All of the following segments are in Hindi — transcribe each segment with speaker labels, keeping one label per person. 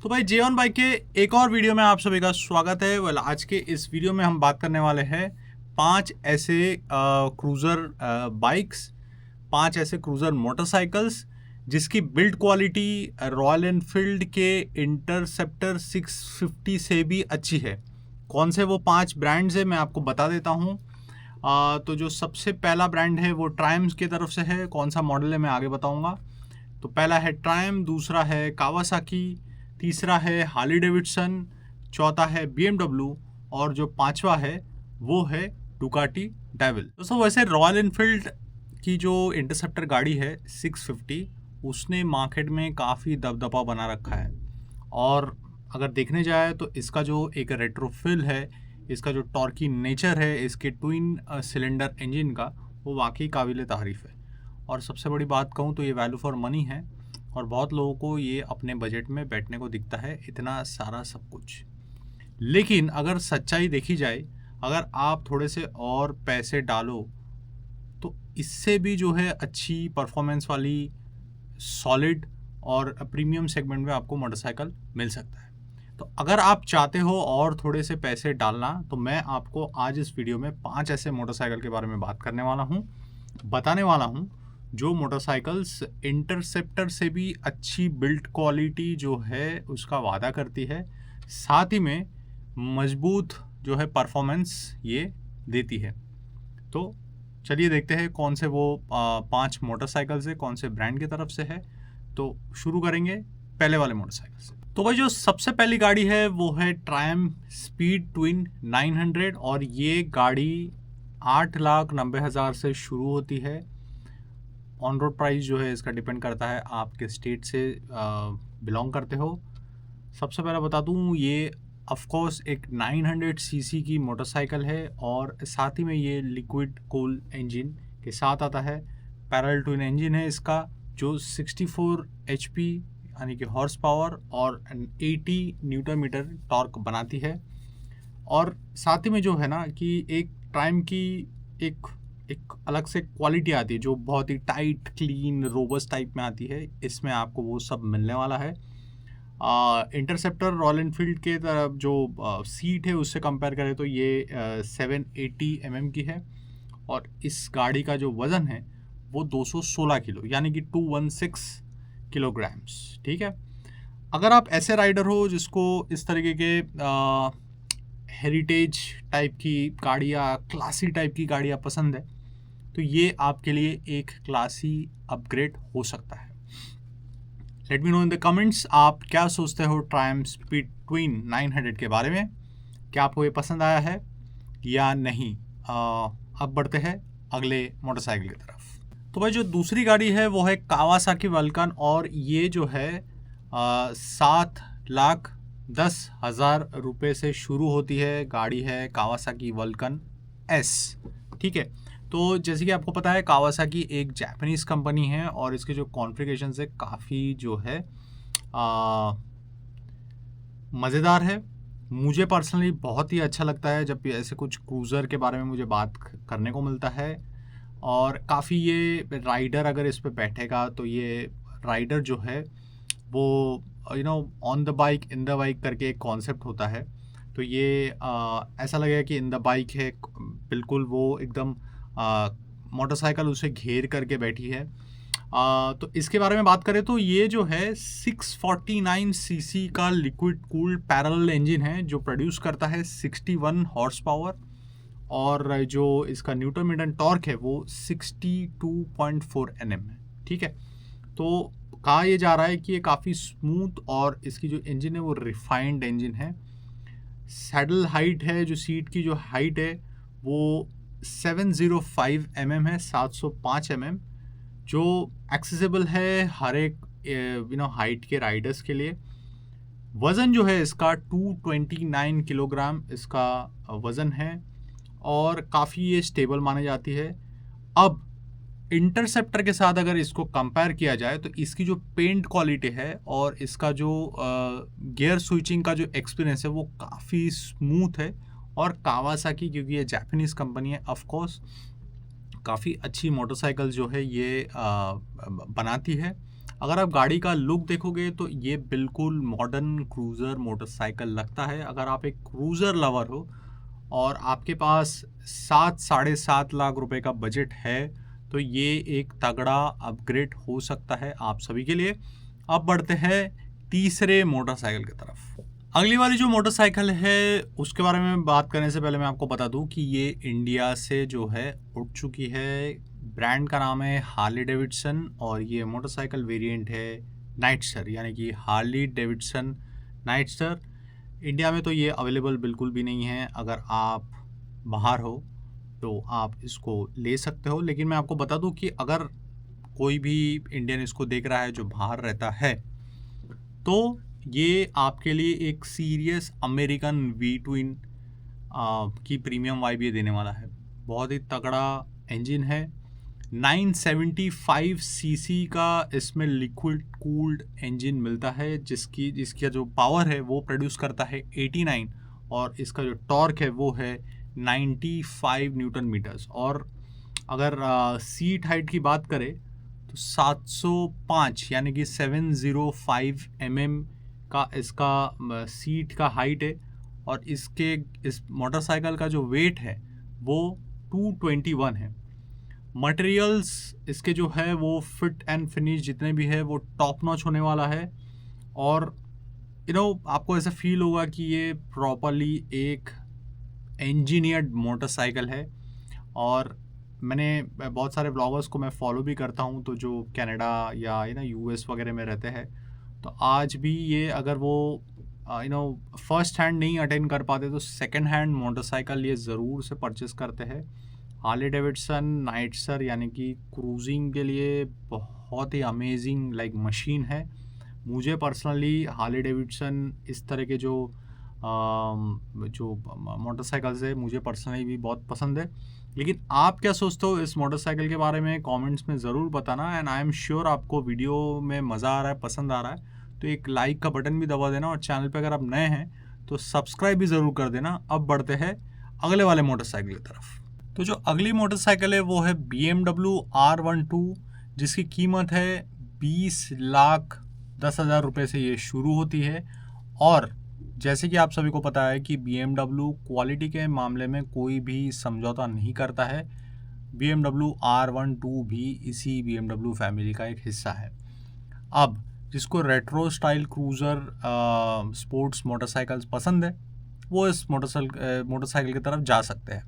Speaker 1: तो भाई J1 बाइक के एक और वीडियो में आप सभी का स्वागत है। आज के इस वीडियो में हम बात करने वाले हैं 5 ऐसे क्रूज़र बाइक्स, 5 ऐसे क्रूज़र मोटरसाइकिल्स जिसकी बिल्ड क्वालिटी रॉयल एनफील्ड के इंटरसेप्टर 650 से भी अच्छी है। कौन से वो 5 ब्रांड्स हैं मैं आपको बता देता हूँ। तो जो सबसे पहला ब्रांड है वो ट्रायम्फ की तरफ से है। कौन सा मॉडल है मैं आगे बताऊँगा। तो पहला है ट्रायम्फ, दूसरा है कावासाकी, तीसरा है हार्ली डेविडसन, चौथा है BMW और जो पांचवा है वो है डुकाटी डेविल। दोस्तों वैसे रॉयल एनफील्ड की जो इंटरसेप्टर गाड़ी है 650 उसने मार्केट में काफ़ी दबदबा बना रखा है और अगर देखने जाए तो इसका जो एक रेट्रोफिल है, इसका जो टॉर्की नेचर है इसके ट्विन सिलेंडर इंजन का, वो वाकई काबिल तारीफ़ है। और सबसे बड़ी बात कहूँ तो ये वैल्यू फॉर मनी है और बहुत लोगों को ये अपने बजट में बैठने को दिखता है इतना सारा सब कुछ। लेकिन अगर सच्चाई देखी जाए, अगर आप थोड़े से और पैसे डालो तो इससे भी जो है अच्छी परफॉर्मेंस वाली सॉलिड और प्रीमियम सेगमेंट में आपको मोटरसाइकिल मिल सकता है। तो अगर आप चाहते हो और थोड़े से पैसे डालना तो मैं आपको आज इस वीडियो में 5 ऐसे मोटरसाइकिल के बारे में बात करने वाला हूँ, बताने वाला हूँ जो मोटरसाइकिल्स इंटरसेप्टर से भी अच्छी बिल्ड क्वालिटी जो है उसका वादा करती है, साथ ही में मजबूत जो है परफॉर्मेंस ये देती है। तो चलिए देखते हैं कौन से वो 5 मोटरसाइकिल्स है, कौन से ब्रांड की तरफ से है। तो शुरू करेंगे पहले वाले मोटरसाइकिल से। तो भाई जो सबसे पहली गाड़ी है वो है ट्रायम्फ स्पीड ट्विन 900 और ये गाड़ी 8,90,000 से शुरू होती है। ऑन रोड प्राइस जो है इसका डिपेंड करता है आप किस स्टेट से बिलोंग करते हो। सबसे पहले बता दूं ये ऑफ कोर्स एक 900 सीसी की मोटरसाइकिल है और साथ ही में ये लिक्विड कूल इंजन के साथ आता है। पैरेलल ट्विन इंजन है इसका जो 64 HP यानी कि हॉर्स पावर और 80 न्यूटन मीटर टॉर्क बनाती है। और साथ ही में जो है ना कि एक ट्रायम्फ की एक अलग से क्वालिटी आती है जो बहुत ही टाइट, क्लीन, रोबस्ट टाइप में आती है। इसमें आपको वो सब मिलने वाला है। इंटरसेप्टर रॉयल एनफील्ड के तरफ जो सीट है उससे कंपेयर करें तो ये 780 mm की है और इस गाड़ी का जो वज़न है वो 216 किलो यानी कि 216 किलोग्राम्स। ठीक है, अगर आप ऐसे राइडर हो जिसको इस तरीके के हेरिटेज टाइप की गाड़ियाँ, क्लासी टाइप की गाड़ियाँ पसंद है तो ये आपके लिए एक क्लासी अपग्रेड हो सकता है। Let me know in the comments आप क्या सोचते हो ट्रायम्फ स्पीड ट्विन 900 के बारे में। क्या आपको ये पसंद आया है या नहीं। अब बढ़ते हैं अगले मोटरसाइकिल की तरफ। तो भाई जो दूसरी गाड़ी है वो है कावासाकी वल्कन और ये जो है 7,10,000 रुपये से शुरू होती है। गाड़ी है कावासाकी वल्कन S। ठीक है, तो जैसे कि आपको पता है कावासाकी एक जापानीज़ कंपनी है और इसके जो कॉन्फ़िगरेशन है काफ़ी जो है मज़ेदार है। मुझे पर्सनली बहुत ही अच्छा लगता है जब ऐसे कुछ क्रूज़र के बारे में मुझे बात करने को मिलता है और काफ़ी ये राइडर अगर इस पे बैठेगा तो ये राइडर जो है वो on the bike in the bike करके एक कॉन्सेप्ट होता है। तो ये ऐसा लगेगा कि इन द बाइक है, बिल्कुल वो एकदम मोटरसाइकिल उसे घेर करके बैठी है। तो इसके बारे में बात करें तो ये जो है 649 सीसी का लिक्विड कूल्ड पैरेलल इंजन है जो प्रोड्यूस करता है 61 हॉर्स पावर और जो इसका न्यूटन मीटर टॉर्क है वो 62.4 Nm है। ठीक है, तो कहा ये जा रहा है कि ये काफ़ी स्मूथ और इसकी जो इंजन है वो रिफाइंड इंजन है। सैडल हाइट है, जो सीट की जो हाइट है वो 705 mm है, 705 mm, जो एक्सेसिबल है हर एक हाइट के राइडर्स के लिए। वज़न जो है इसका 229 किलोग्राम इसका वज़न है और काफ़ी ये स्टेबल मानी जाती है। अब इंटरसेप्टर के साथ अगर इसको कंपेयर किया जाए तो इसकी जो पेंट क्वालिटी है और इसका जो गियर स्विचिंग का जो एक्सपीरियंस है वो काफ़ी स्मूथ है। और कावासाकी क्योंकि ये जापानीज़ कंपनी है ऑफ कोर्स काफ़ी अच्छी मोटरसाइकिल जो है ये बनाती है। अगर आप गाड़ी का लुक देखोगे तो ये बिल्कुल मॉडर्न क्रूज़र मोटरसाइकिल लगता है। अगर आप एक क्रूज़र लवर हो और आपके पास 7-7.5 लाख रुपए का बजट है तो ये एक तगड़ा अपग्रेड हो सकता है आप सभी के लिए। अब बढ़ते हैं तीसरे मोटरसाइकिल की तरफ। अगली वाली जो मोटरसाइकिल है उसके बारे में बात करने से पहले मैं आपको बता दूं कि ये इंडिया से जो है उठ चुकी है। ब्रांड का नाम है हार्ली डेविडसन और ये मोटरसाइकिल वेरिएंट है नाइटस्टर, यानी कि हार्ली डेविडसन नाइटस्टर। इंडिया में तो ये अवेलेबल बिल्कुल भी नहीं है। अगर आप बाहर हो तो आप इसको ले सकते हो, लेकिन मैं आपको बता दूं कि अगर कोई भी इंडियन इसको देख रहा है जो बाहर रहता है तो ये आपके लिए एक सीरियस अमेरिकन वी ट्विन की प्रीमियम वाइब ये देने वाला है। बहुत ही तगड़ा इंजन है। 975 सीसी का इसमें लिक्विड कूल्ड इंजन मिलता है जिसका जो पावर है वो प्रोड्यूस करता है 89 और इसका जो टॉर्क है वो है 95 न्यूटन मीटर्स। और अगर सीट हाइट की बात करें तो 705 यानी कि 705 का इसका सीट का हाइट है और इस मोटरसाइकिल का जो वेट है वो 221 है। मटेरियल्स इसके जो है वो फिट एंड फिनिश जितने भी है वो टॉप नॉच होने वाला है और आपको ऐसा फील होगा कि ये प्रॉपरली एक इंजीनियर्ड मोटरसाइकिल है। और मैंने बहुत सारे ब्लॉगर्स को मैं फॉलो भी करता हूँ तो जो कनाडा या यूएस वगैरह में रहते हैं, तो आज भी ये अगर वो फर्स्ट हैंड नहीं अटेंड कर पाते तो सेकंड हैंड मोटरसाइकिल ये ज़रूर से परचेस करते हैं। हार्ली डेविडसन नाइटस्टर यानी कि क्रूजिंग के लिए बहुत ही अमेजिंग मशीन है। मुझे पर्सनली हार्ली डेविडसन इस तरह के जो मोटरसाइकिल्स है मुझे पर्सनली भी बहुत पसंद है। लेकिन आप क्या सोचते हो इस मोटरसाइकिल के बारे में कमेंट्स में ज़रूर बताना। एंड आई एम श्योर आपको वीडियो में मज़ा आ रहा है, पसंद आ रहा है तो एक लाइक का बटन भी दबा देना और चैनल पे अगर आप नए हैं तो सब्सक्राइब भी ज़रूर कर देना। अब बढ़ते हैं अगले वाले मोटरसाइकिल की तरफ। तो जो अगली मोटरसाइकिल है वो है BMW R12 जिसकी कीमत है 20,10,000 रुपये से ये शुरू होती है। और जैसे कि आप सभी को पता है कि BMW क्वालिटी के मामले में कोई भी समझौता नहीं करता है। BMW R12 भी इसी BMW फैमिली का एक हिस्सा है। अब जिसको retro style cruiser sports motorcycles पसंद है वो इस मोटरसाइकिल की तरफ जा सकते हैं।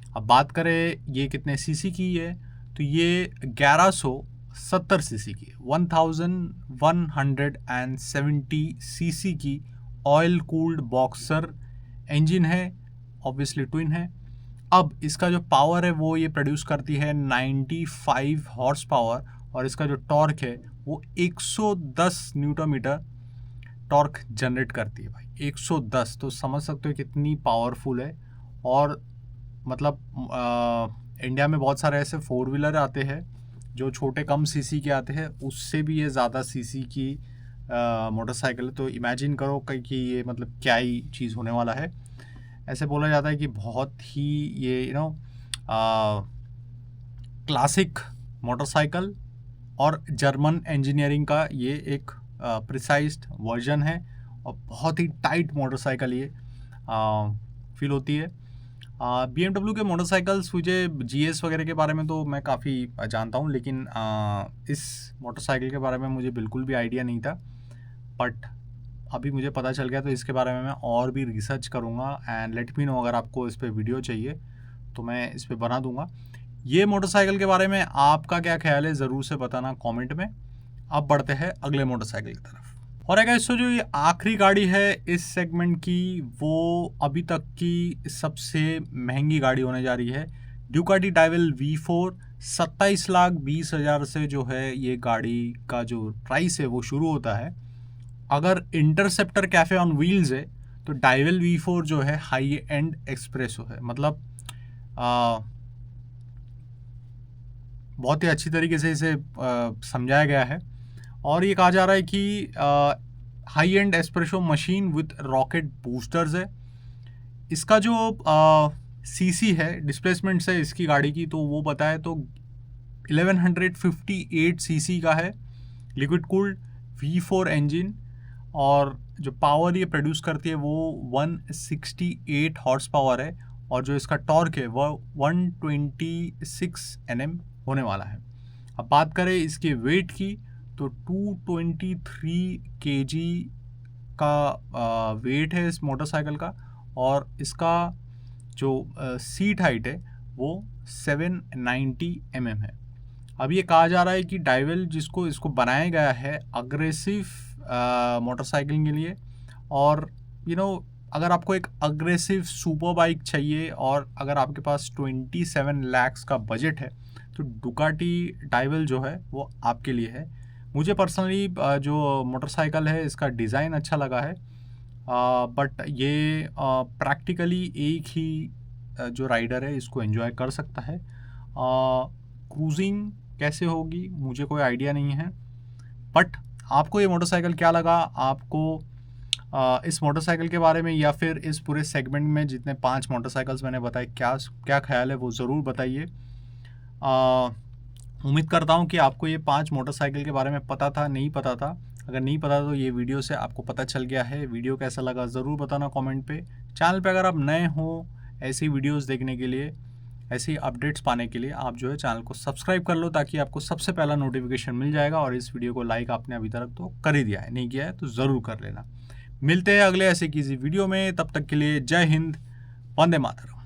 Speaker 1: अब बात करें ये कितने सीसी की है तो ये 1170 सीसी की 1170 सीसी की ऑयल कूल्ड बॉक्सर इंजन है, ऑब्वियसली ट्विन है। अब इसका जो पावर है वो ये प्रोड्यूस करती है 95 हॉर्स पावर और इसका जो टॉर्क है वो 110 न्यूटन मीटर टॉर्क जनरेट करती है भाई। 110 तो समझ सकते हो कितनी पावरफुल है। और मतलब इंडिया में बहुत सारे ऐसे 4 व्हीलर आते हैं जो छोटे कम सीसी के आते हैं, उससे भी ये ज़्यादा सीसी की मोटरसाइकिल है। तो इमेजिन करो कि ये मतलब क्या ही चीज़ होने वाला है। ऐसे बोला जाता है कि बहुत ही ये क्लासिक मोटरसाइकिल और जर्मन इंजीनियरिंग का ये एक प्रिसाइज्ड वर्जन है और बहुत ही टाइट मोटरसाइकिल ये फील होती है। BMW के मोटरसाइकिल्स मुझे GS वगैरह के बारे में तो मैं काफ़ी जानता हूँ, लेकिन इस मोटरसाइकिल के बारे में मुझे बिल्कुल भी आइडिया नहीं था। बट अभी मुझे पता चल गया तो इसके बारे में मैं और भी रिसर्च करूँगा एंड लेट मी नो। अगर आपको इस पर वीडियो चाहिए तो मैं इस पर बना दूँगा। ये मोटरसाइकिल के बारे में आपका क्या ख्याल है ज़रूर से बताना कमेंट में। अब बढ़ते हैं अगले मोटरसाइकिल की तरफ। और अगर इससे जो ये आखिरी गाड़ी है इस सेगमेंट की वो अभी तक की सबसे महंगी गाड़ी होने जा रही है। ड्यूकाटी डाइवल V4 27,20,000 से जो है ये गाड़ी का जो प्राइस है वो शुरू होता है। अगर इंटरसेप्टर कैफे ऑन व्हील्स है तो डाइवल V4 जो है हाई एंड एक्सप्रेसो है। मतलब बहुत ही अच्छी तरीके से इसे समझाया गया है और ये कहा जा रहा है कि high and espresso machine with rocket boosters है। इसका जो सीसी है डिस्प्लेसमेंट से इसकी गाड़ी की तो वो बताए तो 1158 सीसी का है, लिक्विड कूल्ड V4 इंजन, और जो पावर ये प्रोड्यूस करती है वो 168 हॉर्स पावर है, और जो इसका टॉर्क है वो 126 Nm होने वाला है। अब बात करें इसके वेट की तो 223 kg का वेट है इस मोटरसाइकिल का, और इसका जो सीट हाइट है वो 790 mm है। अब ये कहा जा रहा है कि डाइवेल जिसको इसको बनाया गया है अग्रेसिव मोटरसाइकिल के लिए, और अगर आपको एक अग्रेसिव सुपर बाइक चाहिए और अगर आपके पास 27 lakhs का बजट है तो डुकाटी डाइवेल जो है वो आपके लिए है। मुझे पर्सनली जो मोटरसाइकिल है इसका डिज़ाइन अच्छा लगा है, बट ये प्रैक्टिकली एक ही जो राइडर है इसको एंजॉय कर सकता है। क्रूजिंग कैसे होगी मुझे कोई आइडिया नहीं है, बट आपको ये मोटरसाइकिल क्या लगा, आपको इस मोटरसाइकिल के बारे में या फिर इस पूरे सेगमेंट में जितने 5 मोटरसाइकिल्स मैंने बताए क्या ख्याल है वो ज़रूर बताइए। उम्मीद करता हूँ कि आपको ये 5 मोटरसाइकिल के बारे में पता था, नहीं पता था। अगर नहीं पता तो ये वीडियो से आपको पता चल गया है। वीडियो कैसा लगा ज़रूर बताना कमेंट पे। चैनल पे अगर आप नए हो ऐसी वीडियोस देखने के लिए, ऐसी अपडेट्स पाने के लिए, आप जो है चैनल को सब्सक्राइब कर लो ताकि आपको सबसे पहला नोटिफिकेशन मिल जाएगा। और इस वीडियो को लाइक आपने अभी तक तो कर ही दिया है, नहीं किया है तो ज़रूर कर लेना। मिलते हैं अगले ऐसे किसी वीडियो में, तब तक के लिए जय हिंद, वंदे मातरम।